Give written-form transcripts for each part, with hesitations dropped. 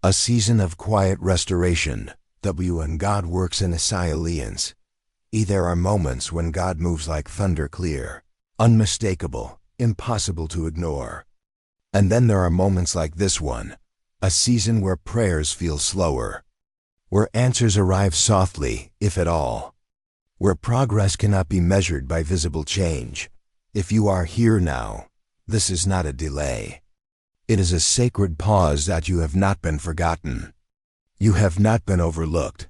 A season of quiet restoration. And God works in a silence. There are moments when God moves like thunder, clear, unmistakable, impossible to ignore. And then there are moments like this one, a season where prayers feel slower, where answers arrive softly, if at all, where progress cannot be measured by visible change. If you are here now, this is not a delay. It is a sacred pause that you have not been forgotten. You have not been overlooked.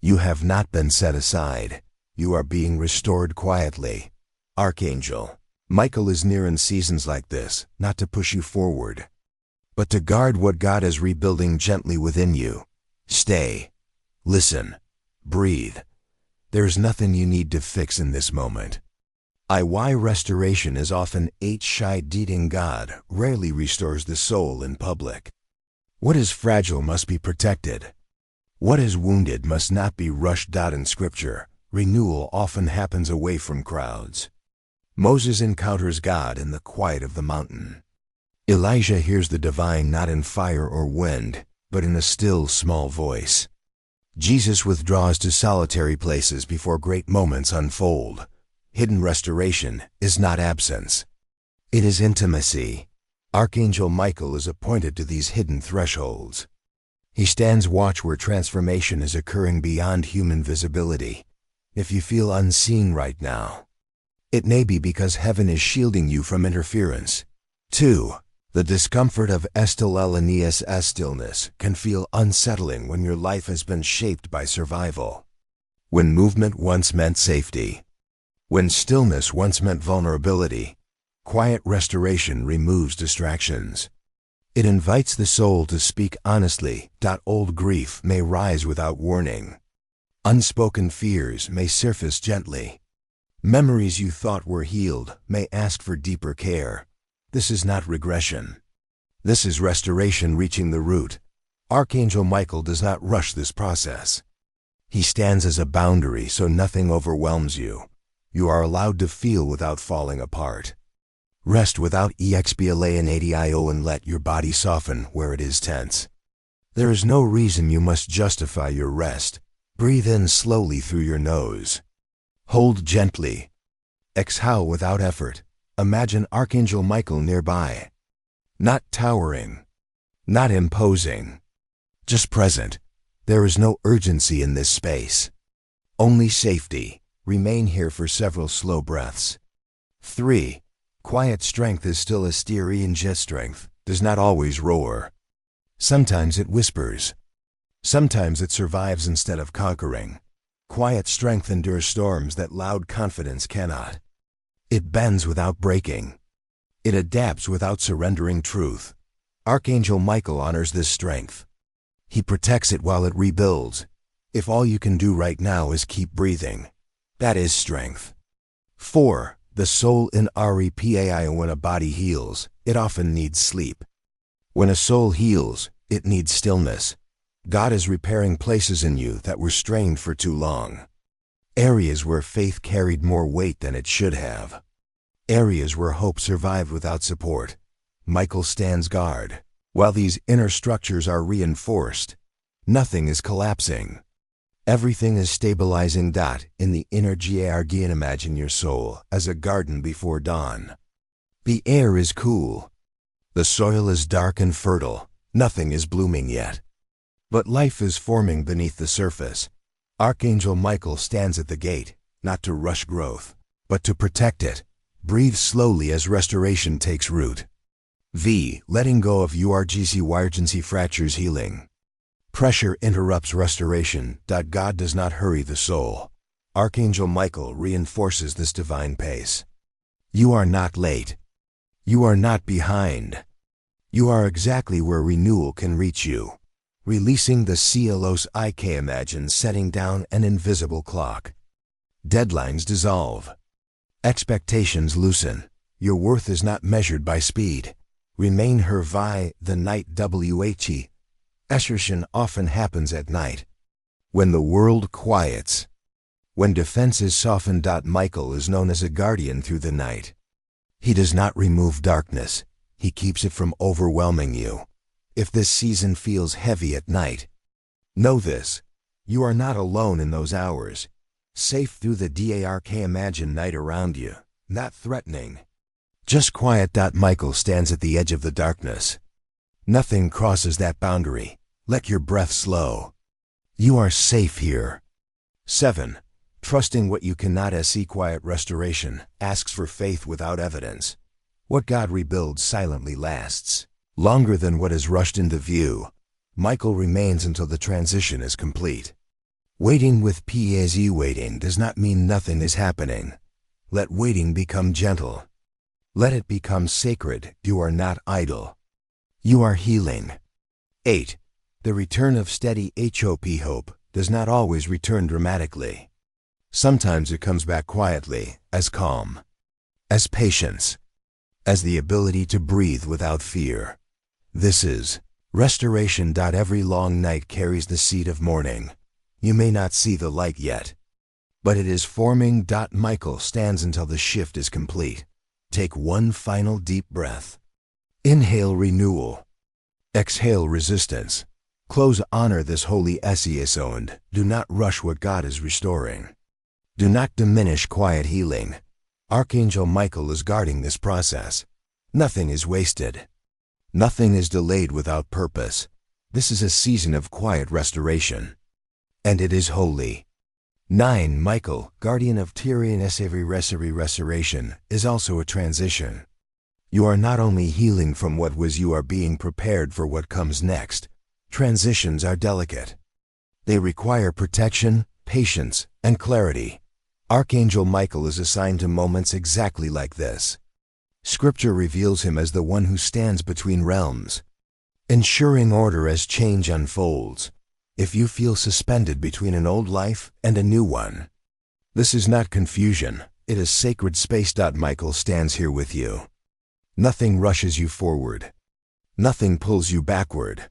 You have not been set aside. You are being restored quietly. Archangel Michael is near in seasons like this, not to push you forward, but to guard what God is rebuilding gently within you. Stay. Listen. Breathe. There's nothing you need to fix in this moment. Why restoration is often shy. God rarely restores the soul in public. What is fragile must be protected. What is wounded must not be rushed. In Scripture, renewal often happens away from crowds. Moses encounters God in the quiet of the mountain. Elijah hears the divine not in fire or wind, but in a still small voice. Jesus withdraws to solitary places before great moments unfold. Hidden restoration is not absence. It is intimacy. Archangel Michael is appointed to these hidden thresholds. He stands watch where transformation is occurring beyond human visibility. If you feel unseen right now, it may be because heaven is shielding you from interference. 2. The discomfort of stillness can feel unsettling when your life has been shaped by survival. When movement once meant safety. When stillness once meant vulnerability. Quiet restoration removes distractions. It invites the soul to speak honestly. Old grief may rise without warning. Unspoken fears may surface gently. Memories you thought were healed may ask for deeper care. This is not regression. This is restoration reaching the root. Archangel Michael does not rush this process. He stands as a boundary so nothing overwhelms you. You are allowed to feel without falling apart. Rest without expiation and let your body soften where it is tense. There is no reason you must justify your rest. Breathe in slowly through your nose. Hold gently. Exhale without effort. Imagine Archangel Michael nearby. Not towering. Not imposing. Just present. There is no urgency in this space. Only safety. Remain here for several slow breaths. 3. Quiet strength is still a Styrian jet strength, does not always roar. Sometimes it whispers. Sometimes it survives instead of conquering. Quiet strength endures storms that loud confidence cannot. It bends without breaking. It adapts without surrendering truth. Archangel Michael honors this strength. He protects it while it rebuilds. If all you can do right now is keep breathing, that is strength. 4. The soul in repai. When a body heals, it often needs sleep. When a soul heals, it needs stillness. God is repairing places in you that were strained for too long. Areas where faith carried more weight than it should have. Areas where hope survived without support. Michael stands guard. While these inner structures are reinforced, nothing is collapsing. Everything is stabilizing. In the inner garden, imagine your soul as a garden before dawn. The air is cool. The soil is dark and fertile. Nothing is blooming yet. But life is forming beneath the surface. Archangel Michael stands at the gate, not to rush growth, but to protect it. Breathe slowly as restoration takes root. Letting go of urgency fractures healing. Pressure interrupts restoration. God does not hurry the soul. Archangel Michael reinforces this divine pace. You are not late. You are not behind. You are exactly where renewal can reach you. Releasing the cielos. Imagine setting down an invisible clock. Deadlines dissolve. Expectations loosen. Your worth is not measured by speed. Remain her the night. Assertion often happens at night. When the world quiets. When defenses soften. Michael is known as a guardian through the night. He does not remove darkness. He keeps it from overwhelming you. If this season feels heavy at night, know this. You are not alone in those hours. Safe through the dark. Imagine night around you, not threatening. Just quiet. Michael stands at the edge of the darkness. Nothing crosses that boundary. Let your breath slow. You are safe here. 7. Trusting what you cannot see. Quiet restoration asks for faith without evidence. What God rebuilds silently lasts longer than what is rushed into view. Michael remains until the transition is complete. Waiting with PAZ. Waiting does not mean nothing is happening. Let waiting become gentle. Let it become sacred. You are not idle. You are healing. 8. The return of steady hope does not always return dramatically. Sometimes it comes back quietly, as calm, as patience, as the ability to breathe without fear. This is restoration. Every long night carries the seed of morning. You may not see the light yet, but it is forming. Michael stands until the shift is complete. Take one final deep breath. Inhale renewal. Exhale resistance. Close. Honor this holy essence. Do not rush what God is restoring. Do not diminish quiet healing. Archangel Michael is guarding this process. Nothing is wasted. Nothing is delayed without purpose. This is a season of quiet restoration. And it is holy. 9. Michael, guardian of Tyrian. Every restoration is also a transition. You are not only healing from what was, you are being prepared for what comes next. Transitions are delicate. They require protection, patience, and clarity. Archangel Michael is assigned to moments exactly like this. Scripture reveals him as the one who stands between realms, ensuring order as change unfolds. If you feel suspended between an old life and a new one, this is not confusion, it is sacred space. Michael stands here with you. Nothing rushes you forward. Nothing pulls you backward.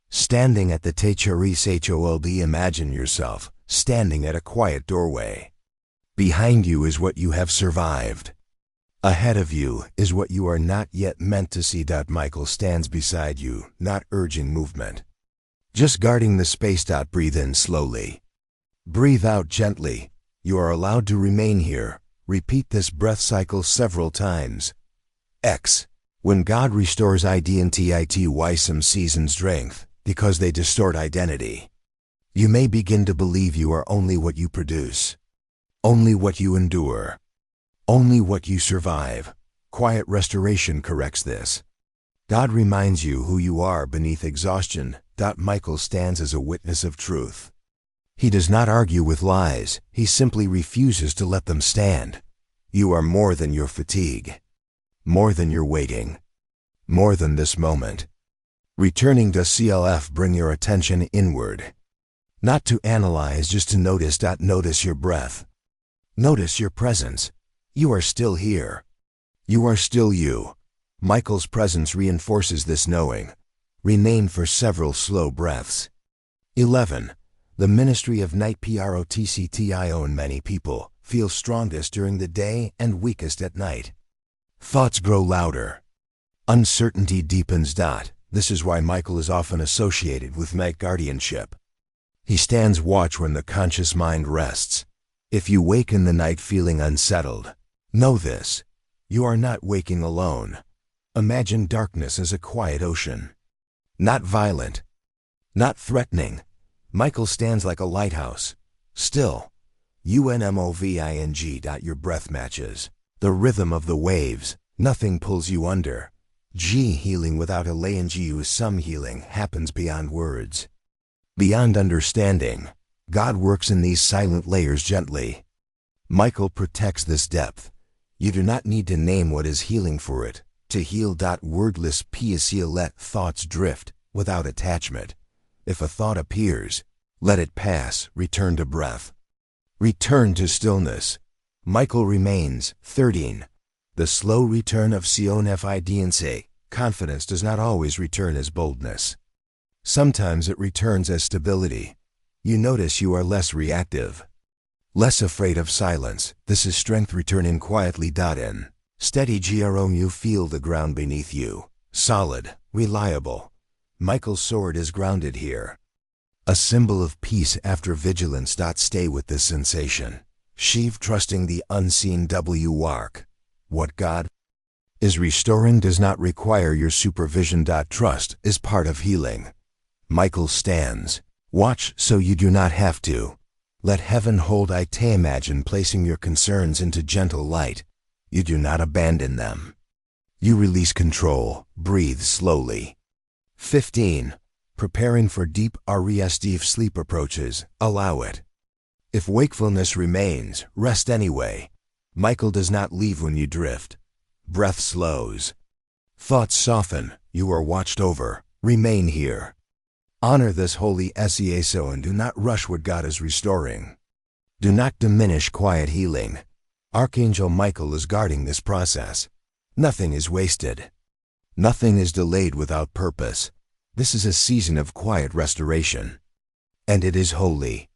Standing at the Techaris Hold. Imagine yourself standing at a quiet doorway. Behind you is what you have survived. Ahead of you is what you are not yet meant to see. Michael stands beside you, not urging movement, just guarding the space. Breathe in slowly. Breathe out gently. You are allowed to remain here. Repeat this breath cycle several times. X. When God restores identity, some seasons strength, because they distort identity. You may begin to believe you are only what you produce, only what you endure, only what you survive. Quiet restoration corrects this. God reminds you who you are beneath exhaustion. Michael stands as a witness of truth. He does not argue with lies, he simply refuses to let them stand. You are more than your fatigue, more than your waiting, more than this moment. Returning to CLF, bring your attention inward. Not to analyze, just to notice. Notice your breath. Notice your presence. You are still here. You are still you. Michael's presence reinforces this knowing. Remain for several slow breaths. 11. The ministry of night. Protction. Many people feel strongest during the day and weakest at night. Thoughts grow louder. Uncertainty deepens. This is why Michael is often associated with night guardianship. He stands watch when the conscious mind rests. If you wake in the night feeling unsettled, know this. You are not waking alone. Imagine darkness as a quiet ocean. Not violent, not threatening. Michael stands like a lighthouse. Still. UNMOVING. Your breath matches the rhythm of the waves. Nothing pulls you under. G. Healing without a lang. Some healing happens beyond words, beyond understanding. God works in these silent layers gently. Michael protects this depth. You do not need to name what is healing for it to heal. Wordless peace. Let thoughts drift without attachment. If a thought appears, let it pass. Return to breath. Return to stillness. Michael remains. 13. The slow return of confidence. Confidence does not always return as boldness. Sometimes it returns as stability. You notice you are less reactive, less afraid of silence. This is strength returning quietly. In steady. You feel the ground beneath you. Solid, reliable. Michael's sword is grounded here. A symbol of peace after vigilance. Stay with this sensation. Sheav trusting the unseen arc. What God is restoring does not require your supervision. Trust is part of healing. Michael stands. Watch so you do not have to. Let heaven hold it. Imagine placing your concerns into gentle light. You do not abandon them. You release control. Breathe slowly. 15. Preparing for deep REST sleep approaches. Allow it. If wakefulness remains, rest anyway. Michael does not leave when you drift. Breath slows. Thoughts soften. You are watched over. Remain here. Honor this holy SESO and do not rush what God is restoring. Do not diminish quiet healing. Archangel Michael is guarding this process. Nothing is wasted. Nothing is delayed without purpose. This is a season of quiet restoration. And it is holy.